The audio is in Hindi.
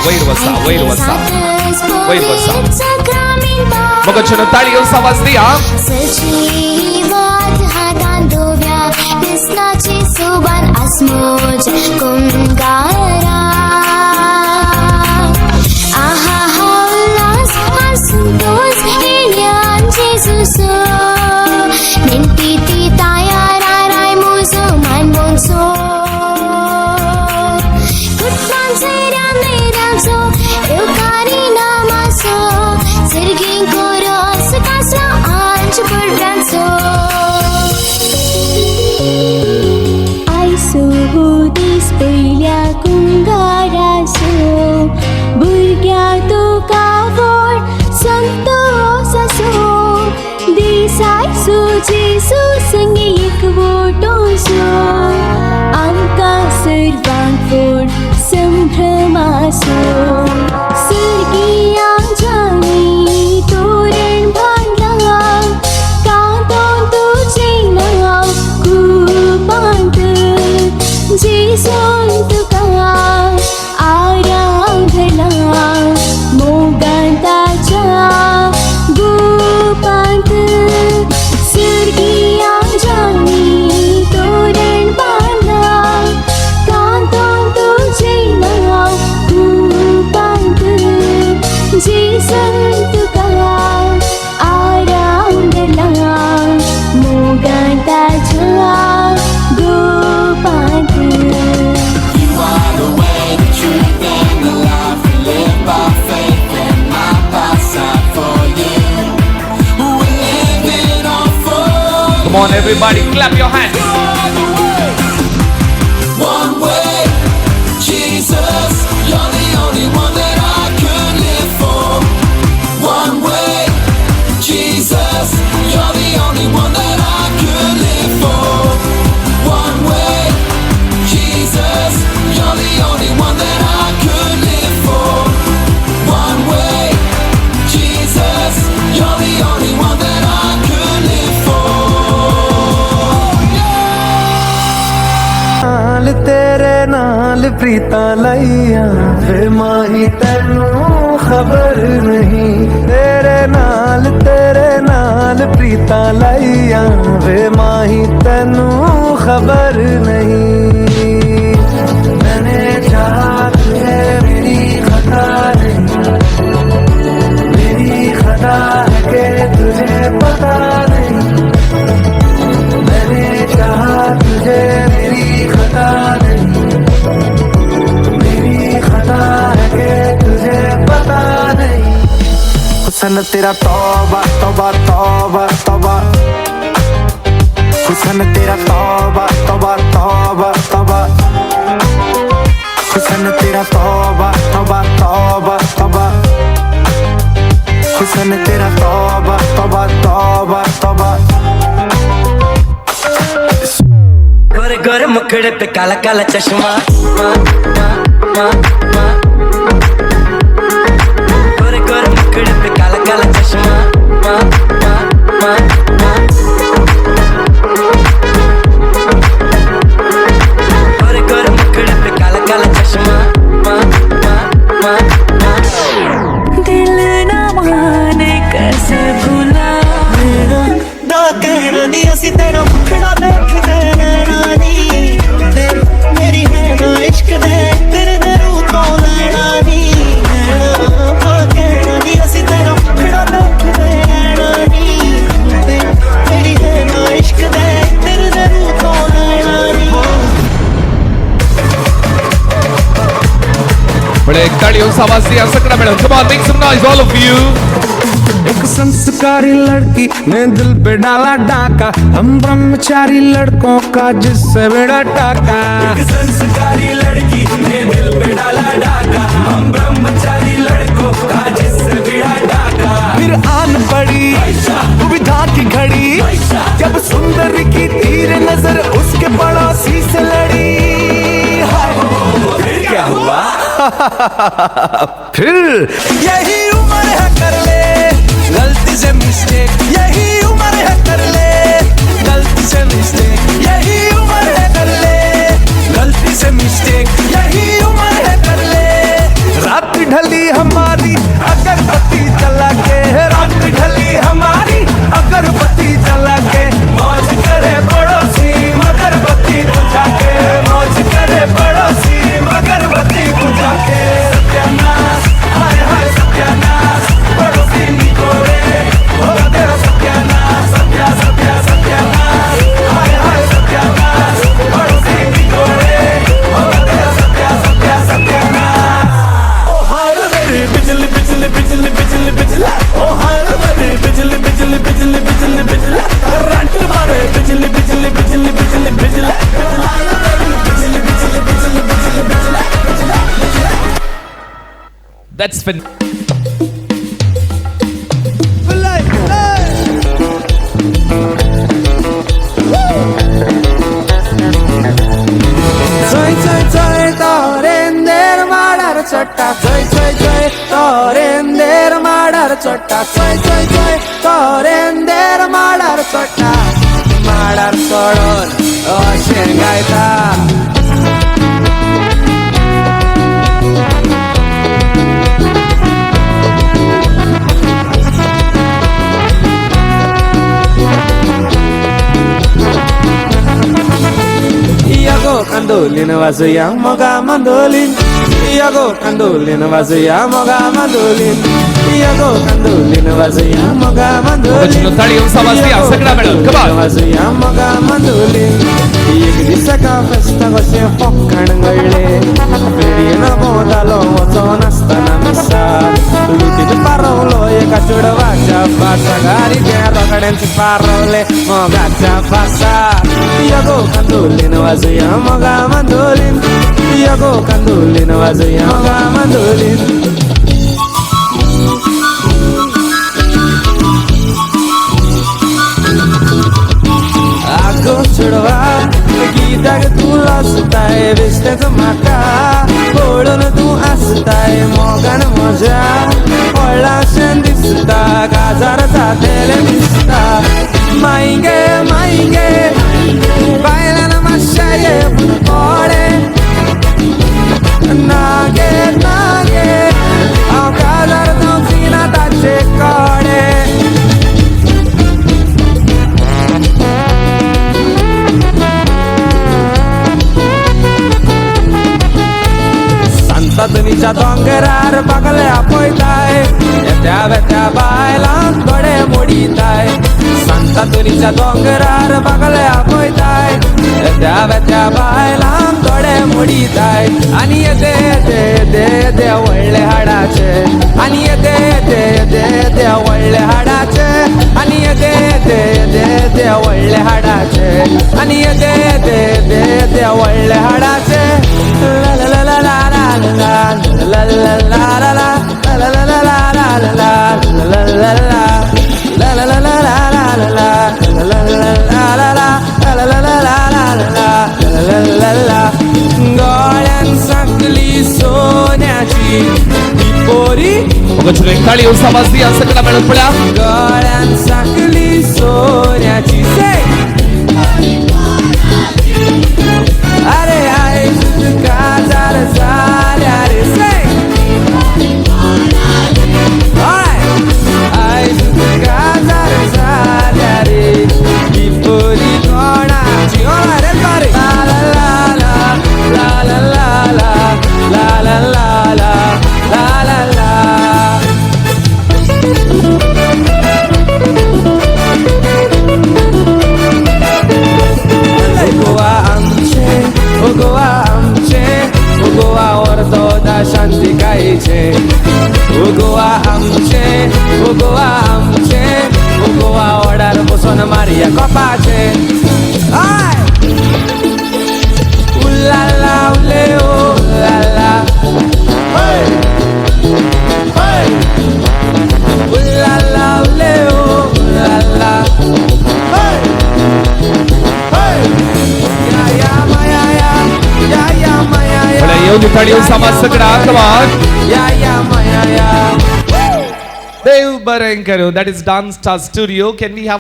Wait, what's up? Magandang tayo yung sa Wasdiya. Come on, everybody, clap your hands. One way, Jesus, you're the only one that I could live for. One way, Jesus, you're the only one that I could live for. One way, Jesus, you're the only one that I could live for. One way, Jesus, you're the only one that I could live for. तेरे नाल प्रीता लाइया वे माही तेनू खबर नहीं तेरे नाल प्रीता लाइया वे माही तेनू खबर नहीं मैंने चाहा तुझे मेरी खता है कि तुझे पता नहीं मैंने चाहा तुझे मेरी खता है कि तुझे पता नहीं हुसन तेरा तौबा तौबा तौबा तौबा हुसन तेरा तौबा तौबा तौबा तौबा हुसन तेरा तौबा तौबा तौबा तौबा हुसन तेरा तौबा तौबा तौबा तौबा गोरे गोरे मुखड़े पे काला काला चश्मा गोरे गोरे मुखड़े पे काला काला चश्मा गोरे गोरे मुखड़े पे काला काला चश्मा दिल ना माने कैसे भुला मेरा दा कहना दी असी तेरा मुखड़ा देखदे मेरी है ना इश्क दे तेरे दरू तो लेना नी कहना नी असी तेरा मुखड़ा देखदे नी मेरी है ना इश्क दे तेरे दरू तो लेना नी बड़े तालियों से आवाज दिया सकड़ा madam. Come on, make some noise, all of you. एक संस्कारी लड़की ने दिल पे डाला डाका हम ब्रह्मचारी लड़कों का जिससे बेड़ा टाका एक संस्कारी लड़की ने दिल पे डाला डाका हम ब्रह्मचारी लड़कों का जिससे बेड़ा टाका फिर आन पड़ी दुविधा की घड़ी जब सुंदर की तीर नजर उसके पड़ोसी से लड़ी फिर क्या हुआ फिर यही उम्र है कर ले गलती से मिस्टेक यही उम्र है कर ले गलती से मिस्टेक यही उम्र है कर ले गलती से मिस्टेक यही उम्र है कर ले रात That's fin. Soy torender madar chotta soy torender madar chotta soy torender madar chotta madar soडून अशें गायता Mandolin wazuya moga mandolin Iago mandolin wazuya moga mandolin Iago mandolin wazuya moga mandolin Oggi Natalia un Sebastian Sacramento. Come on. wazuya moga mandolin एक दिसका फेस्ता कशे फक्कणगळ्ळे फेरीन बोंदालो वचोन आसतना मिसा लुटीत पारवलो एका चुडवाच्या पासा गाडीच्या रोकड्यांच पारवले मोगाच्या पासा Iago mandolin wazuya moga mandolin Iago mandolin wazuya moga mandolin Ago चुडवा गीताक तू लासताय बेश्टेच म्हाका पळोवन तू आसताय मोगान म्हज्या व्हडलाशें दिसता काजार जातेलें दिसता मायगे मायगे बायलान मातशें ये पडे नागे नागे हांव काजार जावची ना ताचे कडे Santatoniच्या दोंगरार बागले आपयताय येत्या वेत्या बायलांक गडे मोडीताय Santatoniच्या दोंगरार बागले आपयताय येत्या वेत्या बायलांक गडे मोडीताय आनी येते येते येते येते व्हडले हाडाचे आनी येते येते येते येते व्हडले हाडाचे आनी येते येते येते येते व्हडले हाडाचे आनी येते येते येते येते व्हडले हाडाचे ला ला ला ला ला ला La la la la la la la la la la la la la la la La la la la la la la la la la la la la la la la la la la la गळ्यान Sankali सोन्याची ही पोरी Oggi Natalia un Sebastian Sacramento. Pula. गळ्यान Sankali सोन्याची अरे आय काजार झाल्या रे काजार झाल्या रे ही पोरी कोणाची रे रे ला ला ला ला ला ला ला ला ला ला ला ला ला ला गोवा ortoda शांती गायचे गोवा आमचे गोवा ओडार बसून मारिया कपाचे उल्लाला उले ओ उल्लाला उल्लाला उले ओ उल्लाला या माया या माया Pula io Natalia un Sebastian Sacramento. Come on. या माया Dev Barankaro. That is Dance Star Studio. Can we have